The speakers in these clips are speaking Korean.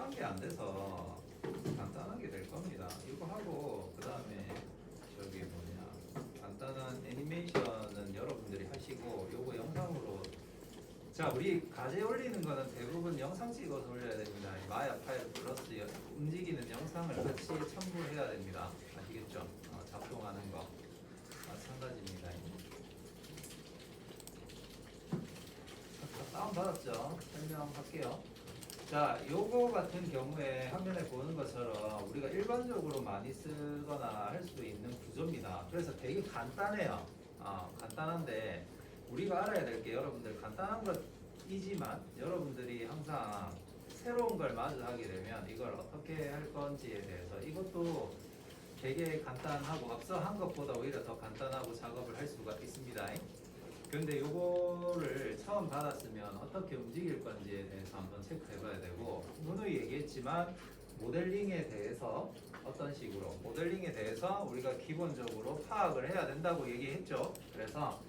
복잡한 게 안 돼서 간단하게 될 겁니다. 이거 하고 그 다음에 저기 뭐냐 간단한 애니메이션은 여러분들이 하시고 요거 영상으로 자 우리 과제 올리는 거는 대부분 영상 찍어서 올려야 됩니다. 마야 파일 플러스 움직이는 영상을 같이 첨부해야 됩니다. 아시겠죠? 작동하는 거 마찬가지입니다. 다운 받았죠? 설명할게요. 자, 요거 같은 경우에 화면에 보는 것처럼 우리가 일반적으로 많이 쓰거나 할 수 있는 구조입니다. 그래서 되게 간단해요. 간단한데 우리가 알아야 될 게 여러분들 간단한 것이지만 여러분들이 항상 새로운 걸 마주하게 되면 이걸 어떻게 할 건지에 대해서 이것도 되게 간단하고 앞서 한 것보다 오히려 더 간단하고 작업을 할 수가 있습니다. 근데 요거를 처음 받았으면 어떻게 움직일 건지에 대해서 한번 체크해 봐야 되고 누누이 얘기했지만 모델링에 대해서 어떤 식으로 모델링에 대해서 우리가 기본적으로 파악을 해야 된다고 얘기했죠. 그래서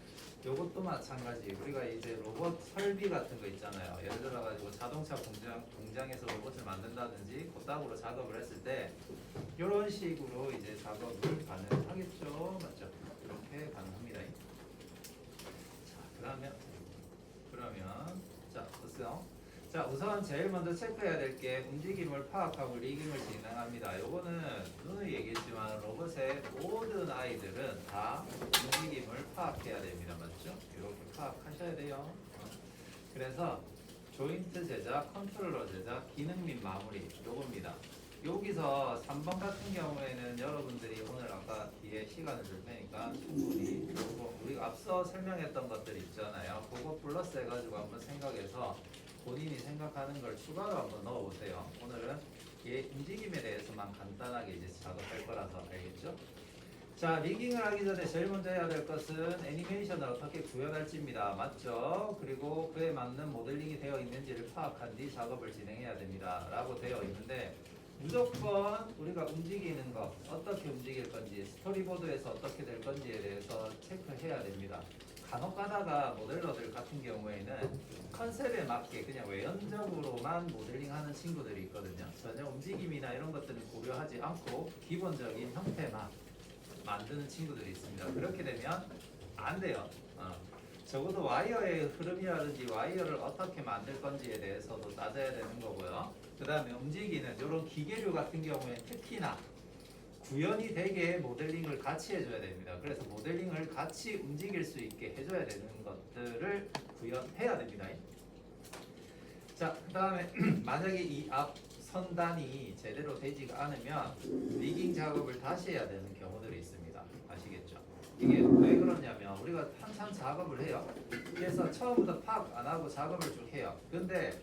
요것도 마찬가지 우리가 이제 로봇 설비 같은 거 있잖아요. 예를 들어 가지고 자동차 공장에서 로봇을 만든다든지 그따구로 작업을 했을 때 이런 식으로 이제 작업을 가능하겠죠. 맞죠? 이렇게 가능합니다. 그러면 자 보세요. 자 우선 제일 먼저 체크해야 될 게 움직임을 파악하고 리깅을 진행합니다. 요거는 누누이 얘기했지만 로봇의 모든 아이들은 다 움직임을 파악해야 됩니다. 맞죠? 이렇게 파악하셔야 돼요. 그래서 조인트 제작, 컨트롤러 제작, 기능 및 마무리 요겁니다. 여기서 3번 같은 경우에는 여러분들이 오늘 아까 뒤에 시간을 줄 테니까 충분히 우리가 앞서 설명했던 것들 있잖아요. 그거 플러스 해가지고 한번 생각해서 본인이 생각하는 걸 추가로 한번 넣어보세요. 오늘은 얘 움직임에 대해서만 간단하게 이제 작업할 거라서 알겠죠? 자, 리깅을 하기 전에 제일 먼저 해야 될 것은 애니메이션을 어떻게 구현할지입니다. 맞죠? 그리고 그에 맞는 모델링이 되어 있는지를 파악한 뒤 작업을 진행해야 됩니다. 라고 되어 있는데 무조건 우리가 움직이는 것, 어떻게 움직일 건지, 스토리보드에서 어떻게 될 건지에 대해서 체크해야 됩니다. 간혹 가다가 모델러들 같은 경우에는 컨셉에 맞게 그냥 외연적으로만 모델링하는 친구들이 있거든요. 전혀 움직임이나 이런 것들은 고려하지 않고 기본적인 형태만 만드는 친구들이 있습니다. 그렇게 되면 안 돼요. 적어도 와이어의 흐름이라든지 와이어를 어떻게 만들 건지에 대해서도 따져야 되는 거고요. 그 다음에 움직이는 이런 기계류 같은 경우에 특히나 구현이 되게 모델링을 같이 해줘야 됩니다. 그래서 모델링을 같이 움직일 수 있게 해줘야 되는 것들을 구현해야 됩니다. 자, 그 다음에 만약에 이 앞 선단이 제대로 되지가 않으면 리깅 작업을 다시 해야 되는 경우들이 있습니다. 아시겠죠? 이게 왜 그러냐면 우리가 한참 작업을 해요. 그래서 처음부터 파악 안 하고 작업을 쭉 해요. 근데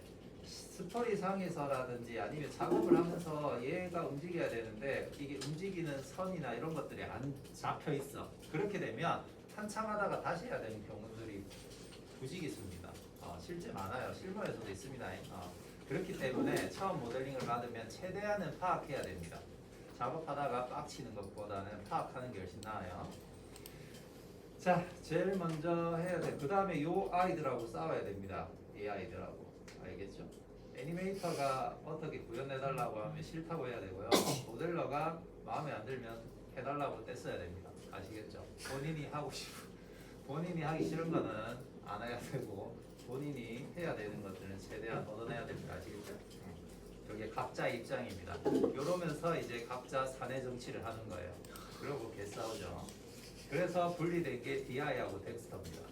스토리상에서라든지 아니면 작업을 하면서 얘가 움직여야 되는데 이게 움직이는 선이나 이런 것들이 안 잡혀 있어. 그렇게 되면 한참 하다가 다시 해야 되는 경우들이 부지기수입니다. 실제 많아요. 실무에서도 있습니다. 그렇기 때문에 처음 모델링을 받으면 최대한은 파악해야 됩니다. 작업하다가 빡치는 것보다는 파악하는 게 훨씬 나아요. 자, 제일 먼저 해야 돼. 그 다음에 요 아이들하고 싸워야 됩니다. 이 아이들하고. 알겠죠? 애니메이터가 어떻게 구현해달라고 하면 싫다고 해야 되고요. 모델러가 마음에 안 들면 해달라고 뗐어야 됩니다. 아시겠죠? 본인이 하기 싫은 거는 안 해야 되고 본인이 해야 되는 것들은 최대한 얻어내야 됩니다. 아시겠죠? 여기 각자 입장입니다. 이러면서 이제 각자 사내 정치를 하는 거예요. 그러고 개싸우죠. 그래서 분리된 게 DI하고 덱스터입니다.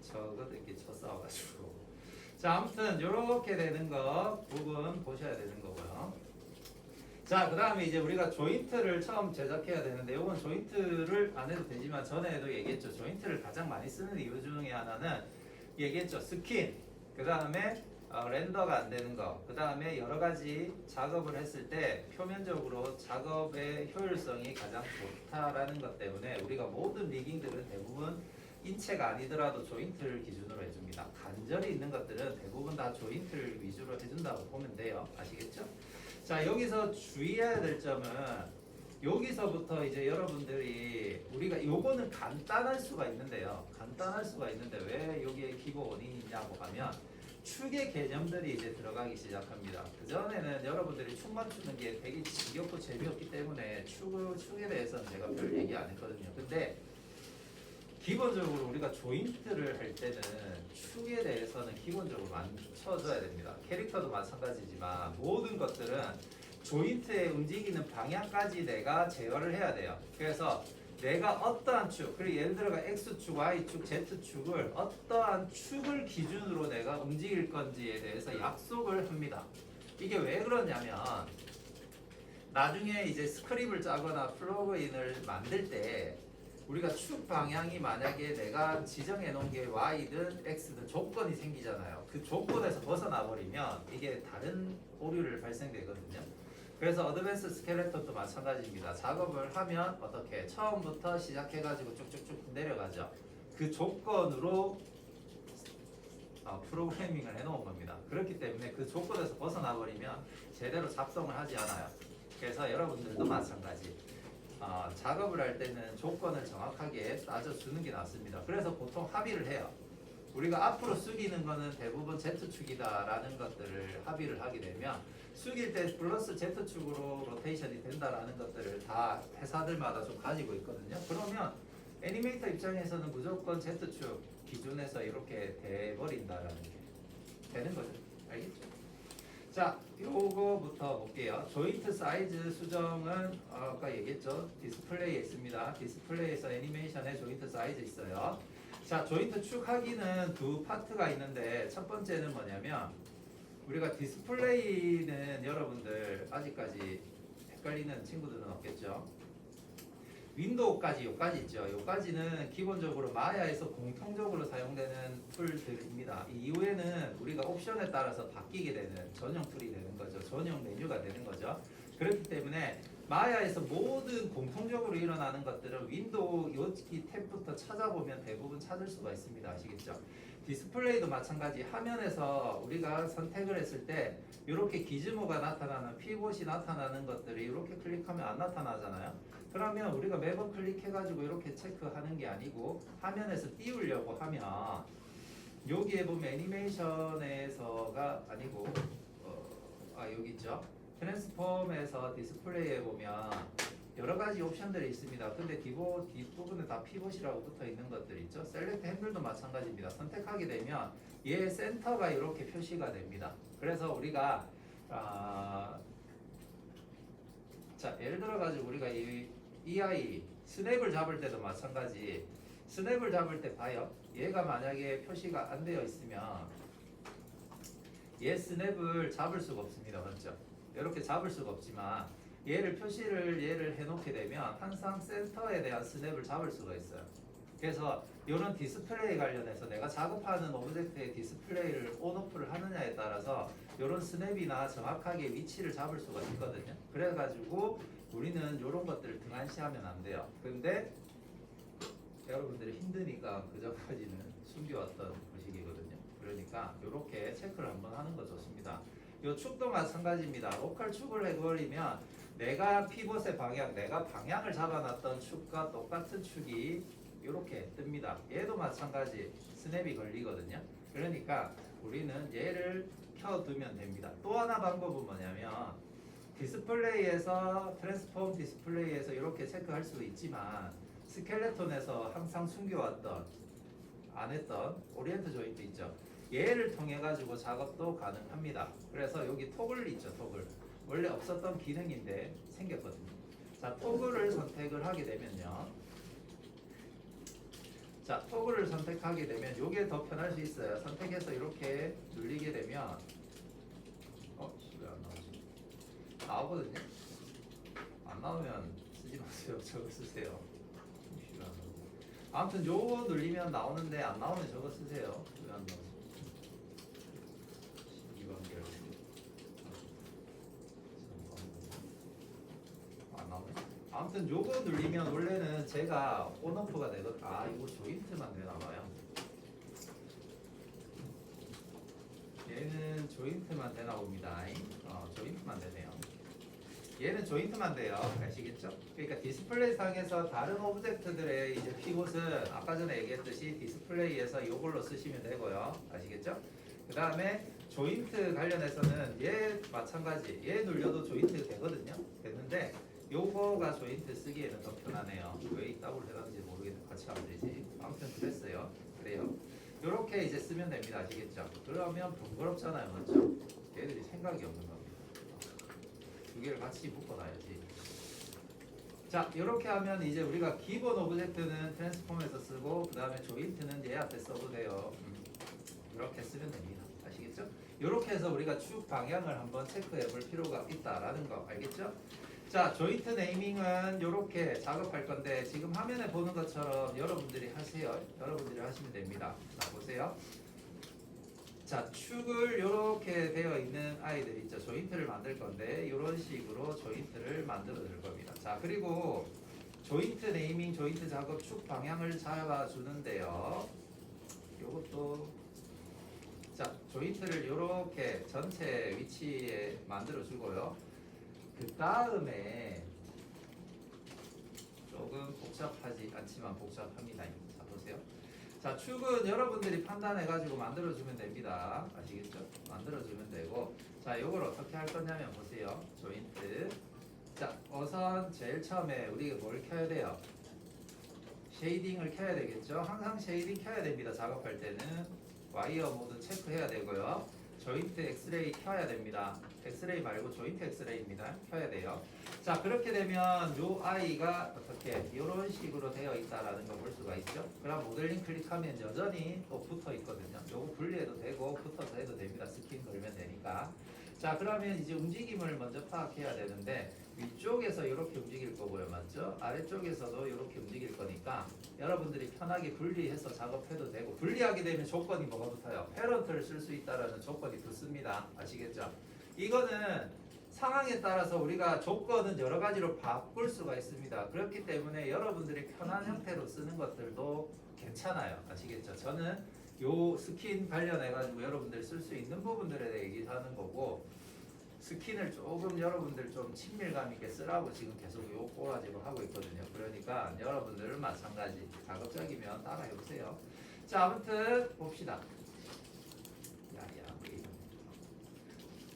저것도 이렇게 쳐싸워가지고. 자, 아무튼 이렇게 되는 거 부분 보셔야 되는 거고요. 자, 그 다음에 이제 우리가 조인트를 처음 제작해야 되는데 이건 조인트를 안 해도 되지만 전에도 얘기했죠. 조인트를 가장 많이 쓰는 이유 중에 하나는 얘기했죠. 스킨, 그 다음에 렌더가 안 되는 거, 그 다음에 여러 가지 작업을 했을 때 표면적으로 작업의 효율성이 가장 좋다라는 것 때문에 우리가 모든 리깅들은 대부분 인체가 아니더라도 조인트를 기준으로 해줍니다. 관절이 있는 것들은 대부분 다 조인트를 위주로 해준다고 보면 돼요. 아시겠죠? 자, 여기서 주의해야 될 점은 여기서부터 이제 여러분들이 우리가 요거는 간단할 수가 있는데요. 간단할 수가 있는데 왜 여기에 기본 원인이 있냐고 하면 축의 개념들이 이제 들어가기 시작합니다. 그전에는 여러분들이 축 맞추는 게 되게 지겹고 재미없기 때문에 축에 대해서는 제가 별 얘기 안 했거든요. 근데 기본적으로 우리가 조인트를 할 때는 축에 대해서는 기본적으로 맞춰줘야 됩니다. 캐릭터도 마찬가지지만 모든 것들은 조인트의 움직이는 방향까지 내가 제어를 해야 돼요. 그래서 내가 어떠한 축, 그리고 예를 들어가 X축, Y축, Z축을 어떠한 축을 기준으로 내가 움직일 건지에 대해서 약속을 합니다. 이게 왜 그러냐면 나중에 이제 스크립을 짜거나 플러그인을 만들 때 우리가 축 방향이 만약에 내가 지정해 놓은 게 Y든 X든 조건이 생기잖아요. 그 조건에서 벗어나 버리면 이게 다른 오류를 발생되거든요. 그래서 어드밴스 스켈레톤도 마찬가지입니다. 작업을 하면 어떻게 처음부터 시작해가지고 쭉쭉쭉 내려가죠. 그 조건으로 프로그래밍을 해놓은 겁니다. 그렇기 때문에 그 조건에서 벗어나 버리면 제대로 작동을 하지 않아요. 그래서 여러분들도 마찬가지. 작업을 할 때는 조건을 정확하게 따져주는 게 낫습니다. 그래서 보통 합의를 해요. 우리가 앞으로 숙이는 거는 대부분 Z축이다라는 것들을 합의를 하게 되면 숙일 때 플러스 Z축으로 로테이션이 된다라는 것들을 다 회사들마다 좀 가지고 있거든요. 그러면 애니메이터 입장에서는 무조건 Z축 기준에서 이렇게 돼버린다라는 게 되는 거죠. 알겠죠? 자, 요거부터 볼게요. 조인트 사이즈 수정은 아까 얘기했죠. 디스플레이에 있습니다. 디스플레이에서 애니메이션에 조인트 사이즈 있어요. 자, 조인트 축하기는 두 파트가 있는데 첫 번째는 뭐냐면 우리가 디스플레이는 여러분들 아직까지 헷갈리는 친구들은 없겠죠. 윈도우까지 요까지 있죠. 요까지는 기본적으로 마야에서 공통적으로 사용되는 툴들입니다. 이후에는 우리가 옵션에 따라서 바뀌게 되는 전용 툴이 되는 거죠. 전용 메뉴가 되는 거죠. 그렇기 때문에 마야에서 모든 공통적으로 일어나는 것들은 윈도우 여기 탭부터 찾아보면 대부분 찾을 수가 있습니다. 아시겠죠? 디스플레이도 마찬가지. 화면에서 우리가 선택을 했을 때 이렇게 기즈모가 나타나는 피봇이 나타나는 것들이 이렇게 클릭하면 안 나타나잖아요. 그러면 우리가 매번 클릭해가지고 이렇게 체크하는 게 아니고 화면에서 띄우려고 하면 여기에 보면 애니메이션에서가 아니고 여기 있죠. 트랜스폼에서 디스플레이에 보면 여러 가지 옵션들이 있습니다. 근데 뒷부분에 다 피봇이라고 붙어 있는 것들 있죠. 셀렉트 핸들도 마찬가지입니다. 선택하게 되면 얘 센터가 이렇게 표시가 됩니다. 그래서 우리가 자, 예를 들어 가지고 우리가 이 아이 스냅을 잡을 때도 마찬가지. 스냅을 잡을 때 봐요. 얘가 만약에 표시가 안 되어 있으면 얘 스냅을 잡을 수가 없습니다. 맞죠? 이렇게 잡을 수가 없지만 얘를 해놓게 되면 항상 센터에 대한 스냅을 잡을 수가 있어요. 그래서 이런 디스플레이 관련해서 내가 작업하는 오브젝트의 디스플레이를 온오프를 하느냐에 따라서 이런 스냅이나 정확하게 위치를 잡을 수가 있거든요. 그래가지고 우리는 이런 것들을 등한시하면 안 돼요. 근데 여러분들이 힘드니까 그전까지는 숨겨왔던 것이거든요. 그러니까 이렇게 체크를 한번 하는 거 좋습니다. 이 축도 마찬가지입니다. 로컬 축을 해버리면 내가 피봇의 방향, 내가 방향을 잡아놨던 축과 똑같은 축이 이렇게 뜹니다. 얘도 마찬가지 스냅이 걸리거든요. 그러니까 우리는 얘를 켜두면 됩니다. 또 하나 방법은 뭐냐면 디스플레이에서 트랜스폼 디스플레이에서 이렇게 체크할 수도 있지만 스켈레톤에서 항상 숨겨왔던 안 했던 오리엔트 조인트 있죠. 얘를 통해 가지고 작업도 가능합니다. 그래서 여기 토글 있죠. 토글 원래 없었던 기능인데 생겼거든요. 자, 토글을 선택을 하게 되면요. 자, 토글을 선택하게 되면 이게 더 편할 수 있어요. 선택해서 이렇게 눌리게 되면 왜 안 나오지? 나오거든요. 안 나오면 쓰지 마세요. 저거 쓰세요. 아무튼 요거 눌리면 나오는데 안 나오면 저거 쓰세요. 왜 안 나오지? 안 나오네. 아무튼 요거 눌리면 원래는 제가 온오프가 되거든. 이거 조인트만 되나봐요. 얘는 조인트만 되나 봅니다. 조인트만 되네요. 얘는 조인트만 돼요. 아시겠죠? 그러니까 디스플레이 상에서 다른 오브젝트들의 이제 피봇은 아까 전에 얘기했듯이 디스플레이에서 이걸로 쓰시면 되고요. 아시겠죠? 그 다음에 조인트 관련해서는 얘 마찬가지. 얘 눌려도 조인트 되거든요. 됐는데 요거가 조인트 쓰기에는 더 편하네요. 왜 이 더블 해놨는지 모르겠는데 같이 하면 되지. 아무튼 그랬어요. 그래요. 요렇게 이제 쓰면 됩니다. 아시겠죠? 그러면 번거롭잖아요. 맞죠? 얘들이 생각이 없는 겁니다. 두 개를 같이 묶어놔야지. 자, 이렇게 하면 이제 우리가 기본 오브젝트는 트랜스폼에서 쓰고 그 다음에 조인트는 얘 앞에 써도 돼요. 이렇게 쓰면 됩니다. 아시겠죠? 이렇게 해서 우리가 축 방향을 한번 체크해 볼 필요가 있다라는 거 알겠죠? 자, 조인트 네이밍은 이렇게 작업할 건데 지금 화면에 보는 것처럼 여러분들이 하세요. 여러분들이 하시면 됩니다. 자, 보세요. 자, 축을 이렇게 되어 있는 아이들 있죠. 조인트를 만들 건데 이런 식으로 조인트를 만들어 줄 겁니다. 자, 그리고 조인트 네이밍, 조인트 작업 축 방향을 잡아주는데요. 요것도 자, 조인트를 이렇게 전체 위치에 만들어 주고요. 그 다음에 조금 복잡하지 않지만 복잡합니다. 자, 보세요. 자, 축은 여러분들이 판단해가지고 만들어주면 됩니다. 아시겠죠? 만들어주면 되고, 자, 이걸 어떻게 할 거냐면 보세요. 조인트. 자, 우선 제일 처음에 우리가 뭘 켜야 돼요? 쉐이딩을 켜야 되겠죠? 항상 쉐이딩 켜야 됩니다. 작업할 때는 와이어 모드 체크해야 되고요. 조인트 엑스레이 켜야 됩니다. 엑스레이 말고 조인트 엑스레이입니다. 켜야 돼요. 자, 그렇게 되면 요 아이가 어떻게 이런 식으로 되어 있다라는 걸 볼 수가 있죠. 그럼 모델링 클릭하면 여전히 또 붙어 있거든요. 요거 분리해도 되고 붙어서 해도 됩니다. 스킨 걸면 되니까. 자, 그러면 이제 움직임을 먼저 파악해야 되는데 위쪽에서 이렇게 움직일 거고요. 맞죠? 아래쪽에서도 이렇게 움직일 거니까 여러분들이 편하게 분리해서 작업해도 되고 분리하게 되면 조건이 뭐가 붙어요? 패런트를 쓸 수 있다라는 조건이 붙습니다. 아시겠죠? 이거는 상황에 따라서 우리가 조건은 여러 가지로 바꿀 수가 있습니다. 그렇기 때문에 여러분들이 편한 형태로 쓰는 것들도 괜찮아요. 아시겠죠? 저는 요 스킨 관련해 가지고 여러분들이 쓸 수 있는 부분들에 대해 얘기하는 거고 스킨을 조금 여러분들 좀 친밀감 있게 쓰라고 지금 계속 요 꼬라지로 하고 있거든요. 그러니까 여러분들은 마찬가지 자극적이면 따라 해보세요. 자, 아무튼 봅시다.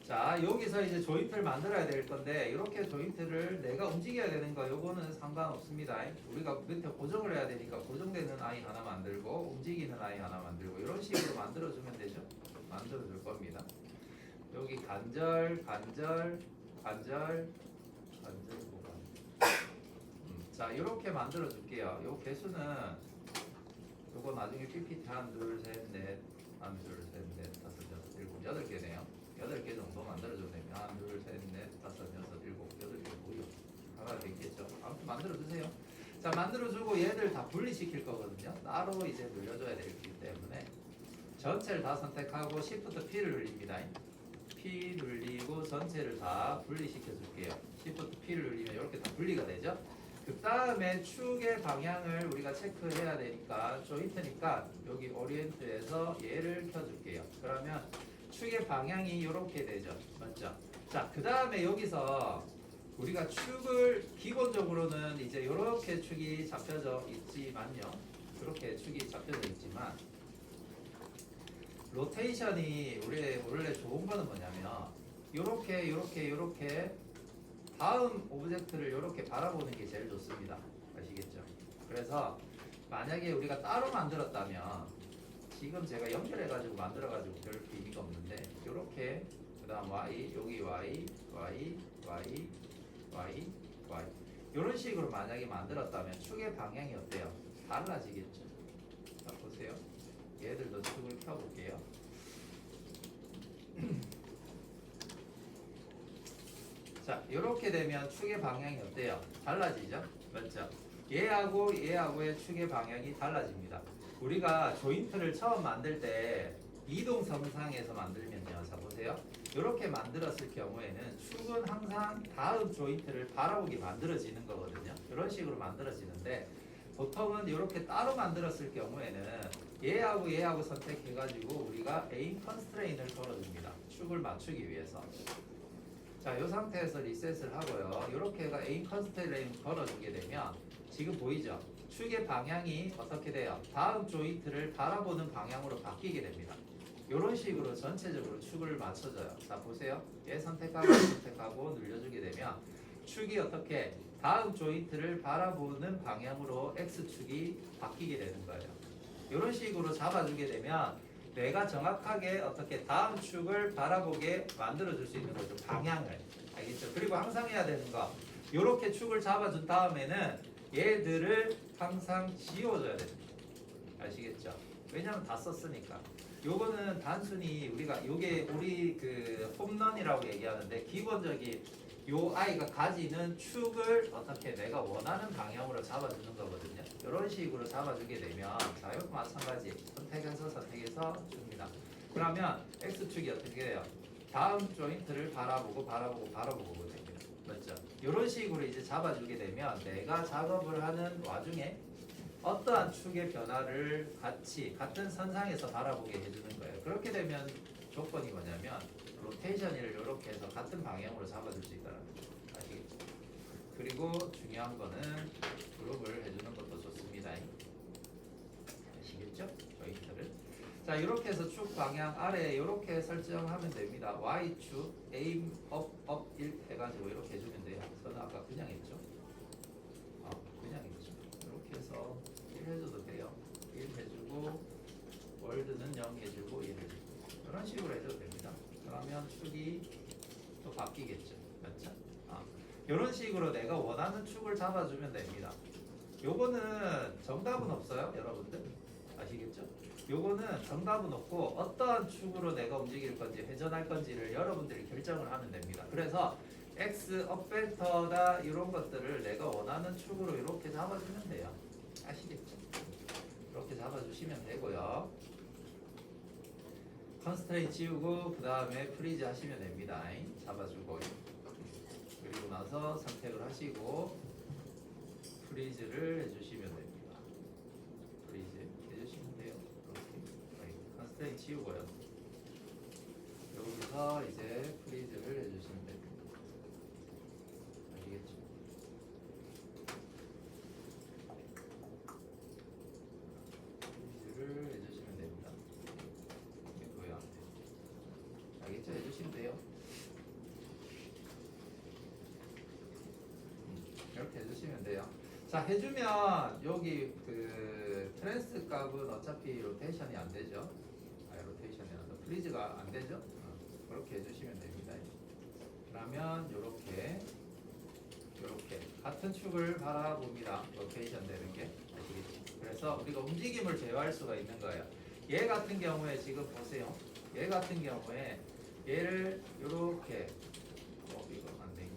자, 여기서 이제 조인트를 만들어야 될 건데 이렇게 조인트를 내가 움직여야 되는 거 요거는 상관없습니다. 우리가 밑에 고정을 해야 되니까 고정되는 아이 하나 만들고 움직이는 아이 하나 만들고 이런 식으로 만들어주면 되죠. 만들어줄 겁니다. 여기 간절, 간절, 간절, 간절 구간. 자, 이렇게 만들어 줄게요. 요 개수는 요거 나중에 PPT 한, 둘, 셋, 넷, 한, 둘, 셋, 넷, 다섯, 여섯, 일곱, 여덟 개네요. 8개 정도 만들어주면 되면 하나, 둘, 셋, 넷, 다섯, 여섯, 일곱, 8개 보여. 하나 되겠죠. 아무튼 만들어주세요. 자, 만들어주고 얘들 다 분리시킬 거거든요. 따로 이제 눌려줘야 되기 때문에 전체를 다 선택하고 Shift P를 눌립니다. P 눌리고 전체를 다 분리시켜 줄게요. Shift P를 눌리면 이렇게 다 분리가 되죠. 그 다음에 축의 방향을 우리가 체크해야 되니까 조인트니까 여기 오리엔트에서 얘를 켜줄게요. 그러면 축의 방향이 이렇게 되죠. 맞죠? 자, 그 다음에 여기서 우리가 축을 기본적으로는 이제 이렇게 축이 잡혀져 있지만요. 그렇게 축이 잡혀져 있지만 로테이션이 원래 좋은 거는 뭐냐면 요렇게 다음 오브젝트를 이렇게 바라보는 게 제일 좋습니다. 아시겠죠? 그래서 만약에 우리가 따로 만들었다면 지금 제가 연결해가지고 만들어가지고 별 의미가 없는데 이렇게 그 다음 Y 여기 Y Y Y Y Y 이런 식으로 만약에 만들었다면 축의 방향이 어때요? 달라지겠죠? 자, 보세요. 얘들도 축을 켜볼게요. 자, 이렇게 되면 축의 방향이 어때요? 달라지죠? 맞죠? 얘하고의 축의 방향이 달라집니다. 우리가 조인트를 처음 만들 때 이동성상에서 만들면요. 자, 보세요. 이렇게 만들었을 경우에는 축은 항상 다음 조인트를 바라보게 만들어지는 거거든요. 이런 식으로 만들어지는데 보통은 이렇게 따로 만들었을 경우에는 얘하고 선택해가지고 우리가 에임 컨스트레인을 걸어줍니다. 축을 맞추기 위해서. 자, 이 상태에서 리셋을 하고요. 이렇게가 에임 컨스트레인 걸어주게 되면 지금 보이죠? 축의 방향이 어떻게 돼요? 다음 조인트를 바라보는 방향으로 바뀌게 됩니다. 이런 식으로 전체적으로 축을 맞춰줘요. 자 보세요. 얘 선택하고 늘려주게 되면 축이 어떻게 다음 조인트를 바라보는 방향으로 X축이 바뀌게 되는 거예요. 이런 식으로 잡아주게 되면 내가 정확하게 어떻게 다음 축을 바라보게 만들어줄 수 있는 거죠. 방향을. 알겠죠? 그리고 항상 해야 되는 거. 이렇게 축을 잡아준 다음에는 얘들을 항상 지워줘야 됩니다. 아시겠죠? 왜냐면 다 썼으니까. 요거는 단순히 우리가 요게 우리 그 홈런이라고 얘기하는데 기본적인 요 아이가 가지는 축을 어떻게 내가 원하는 방향으로 잡아주는 거거든요. 이런 식으로 잡아주게 되면 자 이것도 마찬가지 선택해서 줍니다. 그러면 X축이 어떻게 돼요? 다음 조인트를 바라보고 됩니다. 맞죠? 이런 식으로 이제 잡아주게 되면 내가 작업을 하는 와중에 어떠한 축의 변화를 같은 선상에서 바라보게 해주는 거예요. 그렇게 되면 조건이 뭐냐면 로테이션을 이렇게 해서 같은 방향으로 잡아줄 수 있다는 거죠. 아시겠죠? 그리고 중요한 거는 그룹을 해주는 것도 좋습니다. 아시겠죠? 조인트를. 자 이렇게 해서 축 방향 아래에 이렇게 설정하면 됩니다. Y축 aim up 1 해가지고 이렇게 해주면 돼요. 저는 아까 그냥 했죠. 그냥 했죠. 이렇게 해서 1 해줘도 돼요. 1 해주고 월드는 0 해주고 1 해주고 이런 식으로 해줘도 됩니다. 그러면 축이 또 바뀌겠죠. 맞죠? 이런 식으로 내가 원하는 축을 잡아주면 됩니다. 요거는 정답은 없어요, 여러분들. 아시겠죠? 요거는 정답은 없고 어떠한 축으로 내가 움직일 건지 회전할 건지를 여러분들이 결정을 하면 됩니다. 그래서 X 업벤터다 이런 것들을 내가 원하는 축으로 이렇게 잡아주면 돼요. 아시겠죠? 이렇게 잡아주시면 되고요. 컨스트레인 지우고 그 다음에 프리즈 하시면 됩니다. 잡아주고 그리고 나서 선택을 하시고 프리즈를 해주시면 됩니다. 프리즈 해주시면 돼요. 이렇게 컨스트레인 지우고요. 여기서 이제 프리즈를 해주시면 됩니다. 아시겠죠? 프리즈를 해주시면 됩니다. 이게 안 돼요. 알겠죠? 해주시면 돼요. 이렇게 해주시면 돼요. 자 해주면 여기 그 트랜스 값은 어차피 로테이션이 안 되죠. 로테이션이 안 돼. 프리즈가 안 되죠. 그렇게 해주시면 됩니다. 그러면 요렇게 같은 축을 바라봅니다. 로테이션 되는 게 아시겠죠? 그래서 우리가 움직임을 제어할 수가 있는 거예요. 얘 같은 경우에 지금 보세요. 얘 같은 경우에 얘를 요렇게 이거 안 되는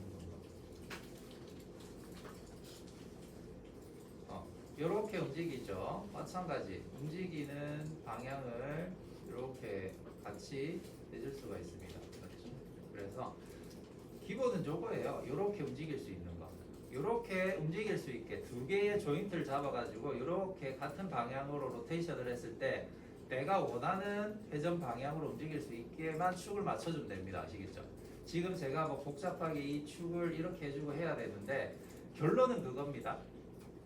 건가? 이렇게 움직이죠. 마찬가지 움직이는 방향을 이렇게 같이 해줄 수가 있습니다. 그렇죠? 그래서 기본은 저거예요. 이렇게 움직일 수 있는 거. 이렇게 움직일 수 있게 두 개의 조인트를 잡아가지고 이렇게 같은 방향으로 로테이션을 했을 때 내가 원하는 회전 방향으로 움직일 수 있게만 축을 맞춰주면 됩니다. 아시겠죠? 지금 제가 뭐 복잡하게 이 축을 이렇게 해주고 해야 되는데 결론은 그겁니다.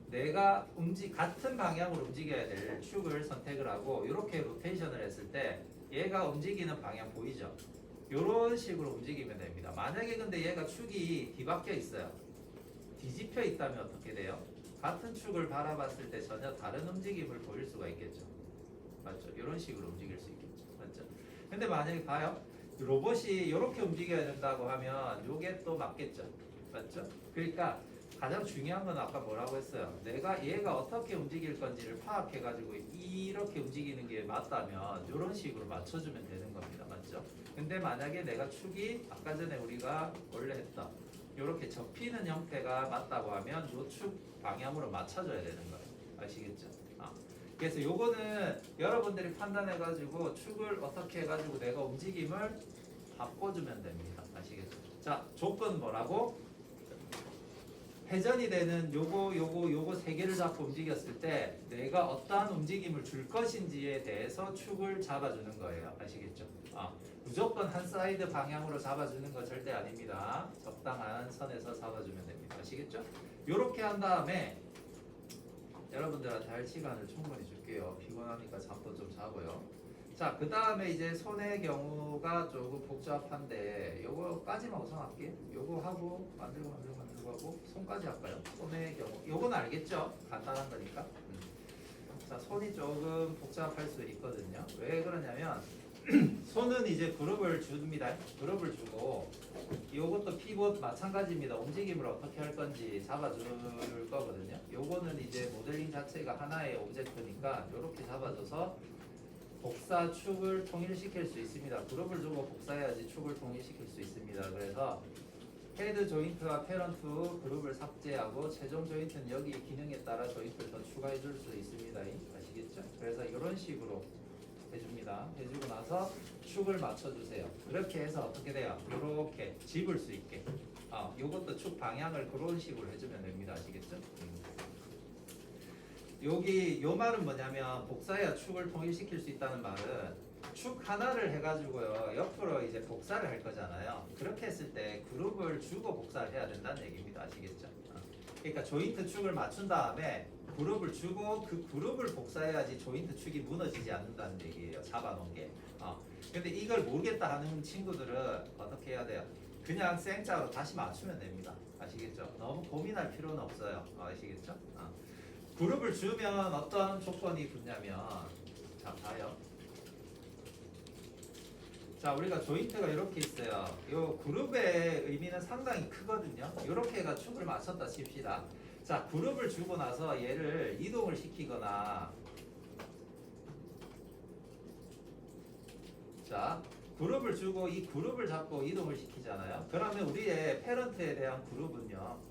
내가 같은 방향으로 움직여야 될 축을 선택을 하고 이렇게 로테이션을 했을 때 얘가 움직이는 방향 보이죠? 이런 식으로 움직이면 됩니다. 만약에 근데 얘가 축이 뒤바뀌어 있어요. 뒤집혀 있다면 어떻게 돼요? 같은 축을 바라봤을 때 전혀 다른 움직임을 보일 수가 있겠죠. 맞죠? 이런 식으로 움직일 수 있겠죠. 맞죠? 근데 만약에 봐요. 로봇이 이렇게 움직여야 된다고 하면 이게 또 맞겠죠. 맞죠? 그러니까 가장 중요한 건 아까 뭐라고 했어요? 내가 얘가 어떻게 움직일 건지를 파악해가지고 이렇게 움직이는 게 맞다면 이런 식으로 맞춰주면 되는 겁니다. 맞죠? 근데 만약에 내가 축이 아까 전에 우리가 원래 했던 이렇게 접히는 형태가 맞다고 하면 이 축 방향으로 맞춰줘야 되는 거예요. 아시겠죠? 그래서 요거는 여러분들이 판단해가지고 축을 어떻게 해가지고 내가 움직임을 바꿔주면 됩니다. 아시겠죠? 자, 조건 뭐라고? 회전이 되는 요거 세 개를 잡고 움직였을 때 내가 어떠한 움직임을 줄 것인지에 대해서 축을 잡아주는 거예요. 아시겠죠? 무조건 한 사이드 방향으로 잡아주는 거 절대 아닙니다. 적당한 선에서 잡아주면 됩니다. 아시겠죠? 요렇게 한 다음에 여러분들한테 할 시간을 충분히 줄게요. 피곤하니까 잠도 좀 자고요. 자, 그 다음에 이제 손의 경우가 조금 복잡한데 요거까지만 우선할게. 요거 하고 만들고 하고 손까지 할까요? 손의 경우 요건 알겠죠? 간단한 거니까. 자, 손이 조금 복잡할 수 있거든요. 왜 그러냐면 손은 이제 그룹을 줍니다. 그룹을 주고 요것도 피봇 마찬가지입니다. 움직임을 어떻게 할 건지 잡아줄 거거든요. 요거는 이제 모델링 자체가 하나의 오브젝트니까 요렇게 잡아줘서 복사 축을 통일시킬 수 있습니다. 그룹을 주고 복사해야지 축을 통일시킬 수 있습니다. 그래서 헤드 조인트와 패런트 그룹을 삭제하고 최종 조인트는 여기 기능에 따라 조인트를 더 추가해 줄 수 있습니다. 아시겠죠? 그래서 이런 식으로 해줍니다. 해주고 나서 축을 맞춰주세요. 그렇게 해서 어떻게 돼요? 이렇게 집을 수 있게. 요것도 축 방향을 그런 식으로 해주면 됩니다. 아시겠죠? 여기 요 말은 뭐냐면 복사해야 축을 통일시킬 수 있다는 말은 축 하나를 해가지고요 옆으로 이제 복사를 할 거잖아요. 그렇게 했을 때 그룹을 주고 복사를 해야 된다는 얘기입니다. 아시겠죠? 그러니까 조인트 축을 맞춘 다음에 그룹을 주고 그 그룹을 복사해야지 조인트 축이 무너지지 않는다는 얘기예요. 잡아놓은 게. 근데 이걸 모르겠다 하는 친구들은 어떻게 해야 돼요? 그냥 생짜로 다시 맞추면 됩니다. 아시겠죠? 너무 고민할 필요는 없어요. 아시겠죠? 그룹을 주면 어떤 조건이 붙냐면 자 봐요. 자 우리가 조인트가 이렇게 있어요. 이 그룹의 의미는 상당히 크거든요. 이렇게 해가 축을 맞췄다 칩시다. 자 그룹을 주고 나서 얘를 이동을 시키거나 자 그룹을 주고 이 그룹을 잡고 이동을 시키잖아요. 그러면 우리의 패런트에 대한 그룹은요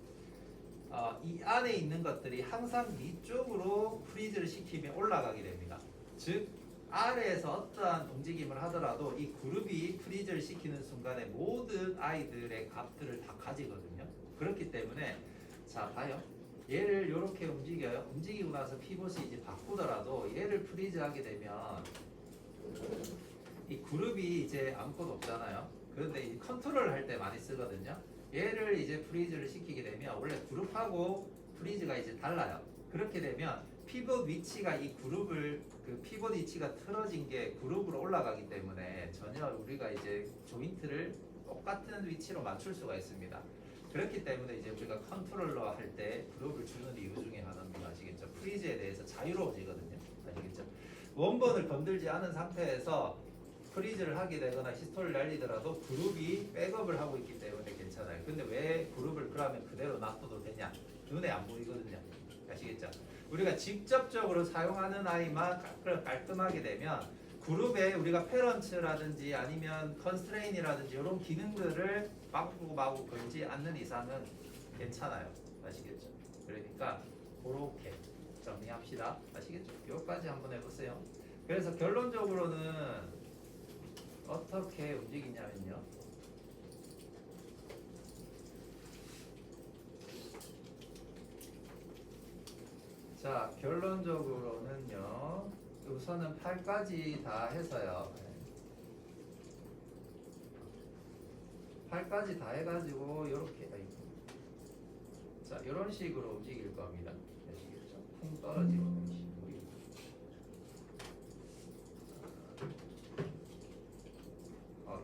이 안에 있는 것들이 항상 위쪽으로 프리즈를 시키면 올라가게 됩니다. 즉 아래에서 어떠한 움직임을 하더라도 이 그룹이 프리즈를 시키는 순간에 모든 아이들의 값들을 다 가지거든요. 그렇기 때문에 자 봐요. 얘를 이렇게 움직여요. 움직이고 나서 피봇이 이제 바꾸더라도 얘를 프리즈하게 되면 이 그룹이 이제 아무것도 없잖아요. 그런데 이 컨트롤을 할 때 많이 쓰거든요. 얘를 이제 프리즈를 시키게 되면 원래 그룹하고 프리즈가 이제 달라요. 그렇게 되면 피봇 위치가 이 그룹을 그 피봇 위치가 틀어진 게 그룹으로 올라가기 때문에 전혀 우리가 이제 조인트를 똑같은 위치로 맞출 수가 있습니다. 그렇기 때문에 이제 우리가 컨트롤러 할 때 그룹을 주는 이유 중에 하나는 아시겠죠? 프리즈에 대해서 자유로워지거든요. 아시겠죠? 원본을 건들지 않은 상태에서 프리즈를 하게 되거나 히스토리를 날리더라도 그룹이 백업을 하고 있기 때문에 괜찮아요. 근데 왜 그룹을 그러면 그대로 놔둬도 되냐? 눈에 안 보이거든요. 아시겠죠? 우리가 직접적으로 사용하는 아이만 깔끔하게 되면 그룹에 우리가 페런츠라든지 아니면 컨스트레인이라든지 이런 기능들을 마구 걸지 않는 이상은 괜찮아요. 아시겠죠? 그러니까 그렇게 정리합시다. 아시겠죠? 여기까지 한번 해보세요. 그래서 결론적으로는 어떻게 움직이냐면요. 자, 결론적으로는요. 우선은 8까지 다 해서요. 8까지 다 해가지고 이렇게 자, 이런 식으로 움직일 겁니다. 아시겠죠? 쿵 떨어지는 식으로.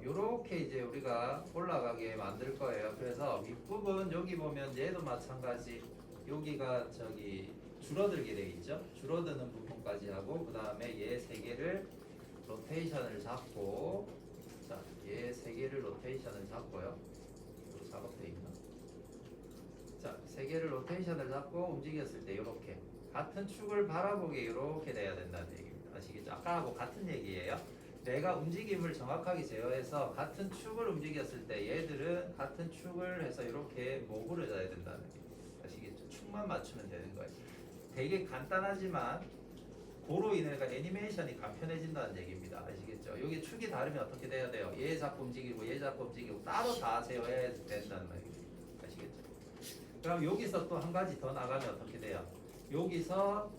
요렇게 이제 우리가 올라가게 만들 거예요. 그래서 윗부분 여기 보면 얘도 마찬가지 여기가 저기 줄어들게 되어 있죠. 줄어드는 부분까지 하고 그 다음에 얘 세 개를 로테이션을 잡고 자, 얘 세 개를 로테이션을 잡고요. 이거 작업되어 있나? 자, 세 개를 로테이션을 잡고 움직였을 때 이렇게 같은 축을 바라보게 이렇게 돼야 된다는 얘기입니다. 아시겠죠? 아까하고 같은 얘기예요. 내가 움직임을 정확하게 제어해서 같은 축을 움직였을 때 얘들은 같은 축을 해서 이렇게 모그러져야 된다는 얘기예요. 아시겠죠? 축만 맞추면 되는 거예요. 되게 간단하지만 고로 인해서 애니메이션이 간편해진다는 얘기입니다. 아시겠죠? 여기 축이 다르면 어떻게 돼야 돼요? 얘 잡고 움직이고 얘 잡고 움직이고 따로 다 제어해야 된다는 얘기입니다. 아시겠죠? 그럼 여기서 또 한 가지 더 나가면 어떻게 돼요? 여기서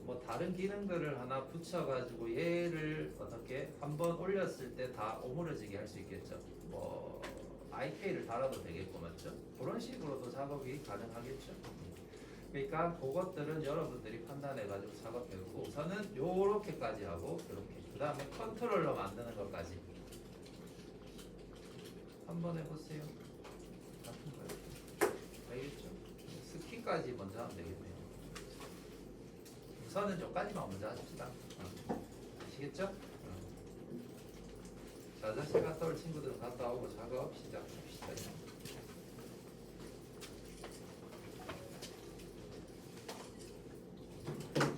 뭐 다른 기능들을 하나 붙여가지고 얘를 어떻게 한번 올렸을 때 다 오므러지게 할 수 있겠죠. 뭐 IK를 달아도 되겠고 맞죠? 그런 식으로도 작업이 가능하겠죠. 그러니까 그것들은 여러분들이 판단해가지고 작업해보고 우선은 요렇게까지 하고 이렇게 그 다음에 컨트롤러 만드는 것까지 한번 해보세요. 같은 거예요. 알겠죠? 스킨까지 먼저 하면 되겠네요. 우선은 저까지만 먼저 하십시다. 아시겠죠? 자자실 갔다 올 친구들은 갔다 오고 작업 시작합시다.